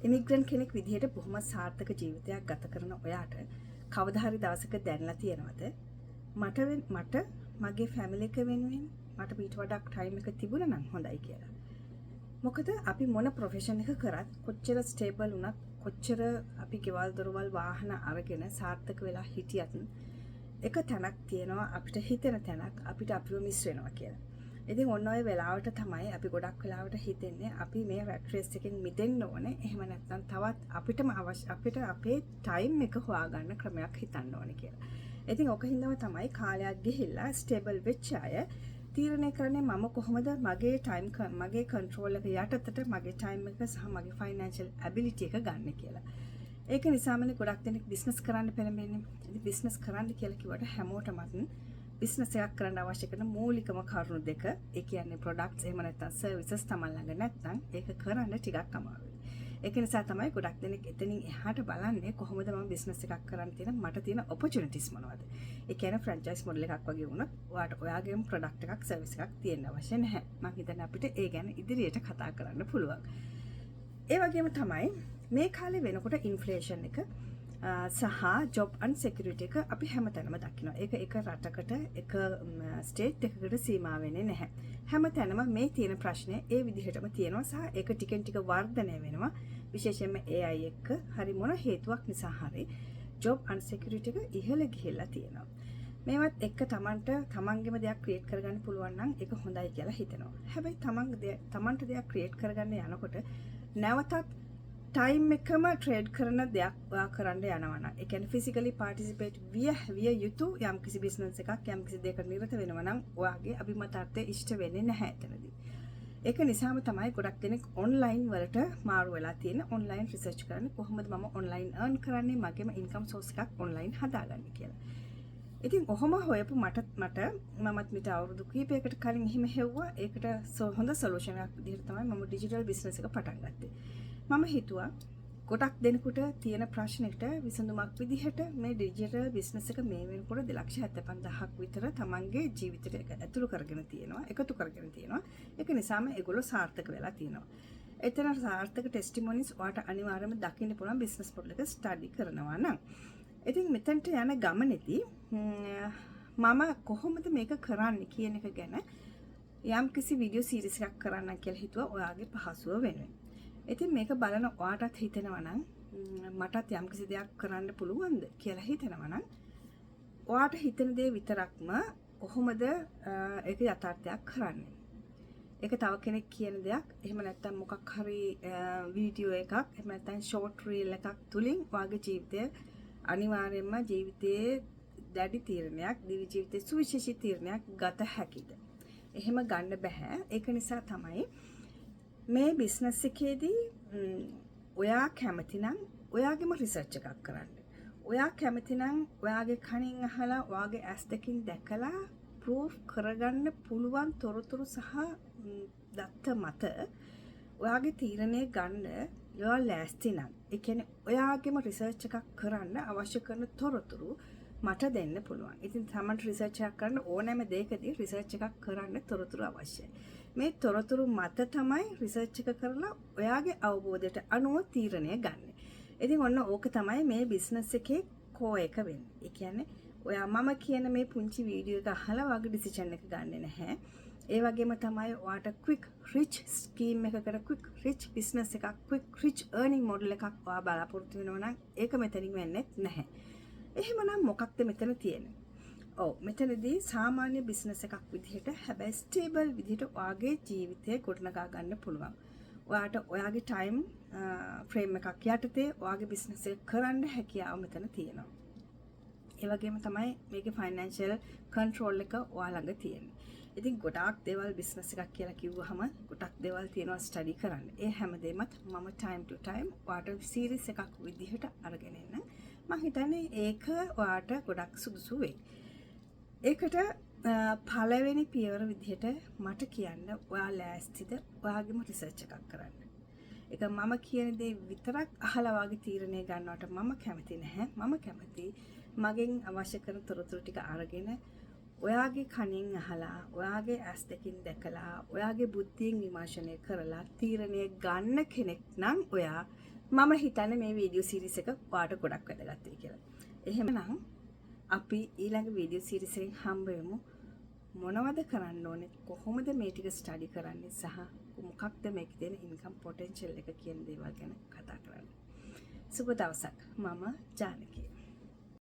ඉමිග්‍රන්ට් කෙනෙක් විදිහට බොහොම සාර්ථක ජීවිතයක් ගත කරන ඔයාට කවදා හරි දවසක දැනලා තියෙනවද මට මගේ ෆැමිලි එක වෙනුවෙන් මට ඊට වඩා ටයිම් එක තිබුණා නම් හොඳයි කියලා. මොකද අපි මොන ප්‍රොෆෙෂන් එක කරත් කොච්චර ස්ටේබල් වුණත් කොච්චර අපි ගෙවල් දොරවල් වාහන අරගෙන සාර්ථක වෙලා හිටියත් එක තැනක් තියෙනවා අපිට හිතෙන තැනක් අපිට අපිව මිස් වෙනවා කියලා. ඉතින් ඔන්න ඔය වෙලාවට තමයි අපි ගොඩක් වෙලාවට හිතෙන්නේ අපි මේ රැට් රේස් එකෙන් මිදෙන්න ඕනේ. එහෙම නැත්නම් තවත් අපිටම අපිට අපේ ටයිම් එක හොයාගන්න ක්‍රමයක් හිතන්න ඕනේ කියලා. ඉතින් ඔක හින්දාම තමයි කාලයක් ගිහිල්ලා ස්ටේබල් වෙච්ච අය තීරණය කරන්නේ මම කොහොමද මගේ කන්ට්‍රෝල් එක යටතට මගේ ටයිම් එක සහ මගේ ෆයිනෑන්ෂල් ඇබිලිටි එක ගන්න කියලා. ඒක නිසාමනේ ගොඩක් දෙනෙක් බිස්නස් කරන්න පෙළඹෙන්නේ. ඉතින් බිස්නස් කරන්න කියලා කිව්වට හැමෝටමත් බිස්නස් එකක් කරන්න අවශ්‍ය කරන මූලිකම කරුණු දෙක, ඒ කියන්නේ ප්‍රොඩක්ට්ස් එහෙම නැත්නම් සර්විසස් තමයි ළඟ නැත්නම් ඒක කරන්න ටිකක් අමාරුයි. ඒක නිසා තමයි ගොඩක් දෙනෙක් එතනින් එහාට බලන්නේ කොහොමද මම බිස්නස් එකක් කරන්න තියෙන මට තියෙන ඔපචුනිටිස් මොනවද. ඒ කියන්නේ ෆ්‍රැන්චයිස් මොඩල් එකක් වගේ වුණත් ඔයාට ඔයාගේම ප්‍රොඩක්ට් එකක් සර්විස් එකක් තියෙන්න අවශ්‍ය නැහැ. මම හිතන්නේ අපිට ඒ ගැන ඉදිරියට කතා කරන්න පුළුවන්. ඒ වගේම තමයි මේ කාලේ වෙනකොට ඉන්ෆ්ලේෂන් එක සහ ජොබ් අන්සෙකියුරිටි එක අපි හැමතැනම දකිනවා. ඒක එක රටකට එක ස්ටේට් එකකට සීමා වෙන්නේ නැහැ. හැමතැනම මේ තියෙන ප්‍රශ්නේ ඒ විදිහටම තියෙනවා සහ ඒක ටිකෙන් ටික වර්ධනය වෙනවා. විශේෂයෙන්ම AI එක්ක හරි මොන හේතුවක් නිසා හරි ජොබ් අන්සෙකියුරිටි එක ඉහළ ගිහිල්ලා තියෙනවා. මේවත් එක්ක තමන්ගේම දෙයක් ක්‍රියේට් කරගන්න පුළුවන් නම් ඒක හොඳයි කියලා හිතෙනවා. හැබැයි තමන්ට දෙයක් ක්‍රියේට් කරගන්න යනකොට නැවතත් ටයිම් එකම ට්‍රේඩ් කරන දෙයක් ඔයා කරන්න යනවා නම් ඒ කියන්නේ ෆිසිකලි පාටිසිපේට් විය යුතු යම්කිසි බිස්නස් එකක් යම්කිසි දෙයකට නිරත වෙනවා නම් ඔයාගේ අභිමතාර්ථය ඉෂ්ට වෙන්නේ නැහැ එතනදී. ඒක නිසාම තමයි ගොඩක් දෙනෙක් ඔන්ලයින් වලට මාරු වෙලා තියෙන. ඔන්ලයින් රිසර්ච් කරන්නේ කොහොමද මම ඔන්ලයින් earn කරන්නේ මගේම ඉන්කම් සෝස් එකක් ඔන්ලයින් හදාගන්නේ කියලා. ඉතින් ඔහොම හොයපු මමත් මිට අවුරුදු කීපයකට කලින් එහෙම හෙව්වා. ඒකට හොඳ සොලියුෂන් එකක් විදිහට තමයි මම ඩිජිටල් බිස්නස් එක පටන් ගත්තේ. මම හිතුවා ගොඩක් දෙනෙකුට තියෙන ප්‍රශ්නෙට විසඳුමක් විදිහට මේ ඩිජිටල් බිස්නස් එක මේ වෙනකොට 2,75,000ක් විතර තමන්ගේ ජීවිතයට ඇතුළු කරගෙන තියෙනවා, එකතු කරගෙන තියෙනවා. ඒක නිසාම ඒගොල්ලෝ සාර්ථක වෙලා තියෙනවා. එතන සාර්ථක ටෙස්ටිමොනිස් ඔයාට අනිවාර්යයෙන්ම දකින්න පුළුවන් බිස්නස් මොඩල් එක ස්ටඩි කරනවා නම්. ඉතින් මෙතනට යන ගමනේදී මම කොහොමද මේක කරන්නේ කියන එක ගැන යම්කිසි වීඩියෝ සීරීස් එකක් කරන්න කියලා හිතුවා ඔයාගේ පහසුව වෙනුවෙන්. ඉතින් මේක බලන ඔයාටත් හිතෙනවා නම් මටත් යම්කිසි දෙයක් කරන්න පුළුවන්ද කියලා හිතෙනවා නම් ඔයාට හිතෙන දේ විතරක්ම කොහොමද ඒක යථාර්ථයක් කරන්නේ. ඒක තව කෙනෙක් කියන දෙයක් එහෙම නැත්නම් මොකක් හරි වීඩියෝ එකක් එහෙම නැත්නම් ෂෝට් රීල් එකක් තුලින් ඔයාගේ ජීවිතය අනිවාර්යයෙන්ම ජීවිතයේ දැඩි තීරණයක්, ජීවිතයේ සුවිශේෂී තීරණයක් ගත හැකිද? එහෙම ගන්න බෑ. ඒක නිසා තමයි මේ බිස්නස් එකේදී ඔයා කැමති නම් ඔයාගේම රිසර්ච් එකක් කරන්න. ඔයා කැමති නම් ඔයාගේ කනින් අහලා ඔයාගේ ඇස් දෙකින් දැකලා ප්‍රූෆ් කරගන්න පුළුවන් තොරතුරු සහ දත්ත මත ඔයාගේ තීරණය ගන්න ඔයා ලෑස්ති නම් ඒ කියන්නේ ඔයාගේම රිසර්ච් එකක් කරන්න අවශ්‍ය කරන තොරතුරු මට දෙන්න පුළුවන්. ඉතින් තමන්ට රිසර්ච් එකක් කරන්න ඕනෑම දෙයකදී රිසර්ච් එකක් කරන්න තොරතුරු අවශ්‍යයි. මේ තොරතුරු මත තමයි රිසර්ච් එක කරලා ඔයාගේ අවබෝධයට අනුව තීරණය ගන්න. ඉතින් ඔන්න ඕක තමයි මේ බිස්නස් එකේ කෝ එක වෙන්නේ. ඒ කියන්නේ ඔයා මම කියන මේ පුංචි වීඩියෝ එක අහලා ඔයාගේ ඩිසිෂන් එක ගන්නෙ නැහැ. ඒ වගේම තමයි ඔයාට ක්වික් රිච් ස්කීම් එකකට ක්වික් රිච් බිස්නස් එකක් ක්වික් රිච් earning model එකක් ඔයා බලාපොරොත්තු වෙනවා නම් ඒක මෙතනින් වෙන්නේ නැහැ. එහෙමනම් මොකක්ද මෙතන තියෙන්නේ? ඔව් මෙතනදී සාමාන්‍ය බිස්නස් එකක් විදිහට හැබැයි ස්ටේබල් විදිහට ඔයාගේ ජීවිතය ගොඩනගා ගන්න පුළුවන්. ඔයාට ඔයාගේ ටයිම් ෆ්‍රේම් එකක් යටතේ ඔයාගේ බිස්නස් එක කරන්න හැකියාව මෙතන තියෙනවා. ඒ වගේම තමයි මේකේ ෆයිනෑන්ෂල් කන්ට්‍රෝල් එක ඔයා ළඟ තියෙන්නේ. ඉතින් ගොඩාක් දේවල් බිස්නස් එකක් කියලා කිව්වහම ගොඩක් දේවල් තියෙනවා ස්ටඩි කරන්න. ඒ හැමදේමත් මම ටයිම් ටු ටයිම් ඔයාට සීරීස් එකක් විදිහට අරගෙන එන්න. මම හිතන්නේ ඒක ඔයාට ගොඩක් සුදුසු වෙයි. ඒකට පළවෙනි පියවර විදිහට මට කියන්න ඔයා ලෑස්තිද ඔයාගේම රිසර්ච් එකක් කරන්න. ඒක මම කියන දේ විතරක් අහලා වාගේ තීරණය ගන්නවට මම කැමති නැහැ. මම කැමති මගෙන් අවශ්‍ය කරන තොරතුරු ටික අරගෙන ඔයාගේ කනින් අහලා ඔයාගේ ඇස් දෙකින් දැකලා ඔයාගේ බුද්ධියෙන් විමර්ශනය කරලා තීරණය ගන්න කෙනෙක් නම් ඔයා මම හිතන්නේ මේ වීඩියෝ සීරීස් එක ඔයාලට ගොඩක් වැදගත් වෙයි කියලා. එහෙමනම් අපි ඊළඟ වීඩියෝ සීරීස් එකෙන් හම්බ වෙමු. මොනවද කරන්න ඕනේ, කොහොමද මේ ටික ස්ටඩි කරන්නේ සහ මොකක්ද මේකේ තියෙන ඉන්කම් පොටෙන්ෂල් එක කියන දේවල් ගැන කතා කරන්න. සුබ දවසක්. මම ජානකී.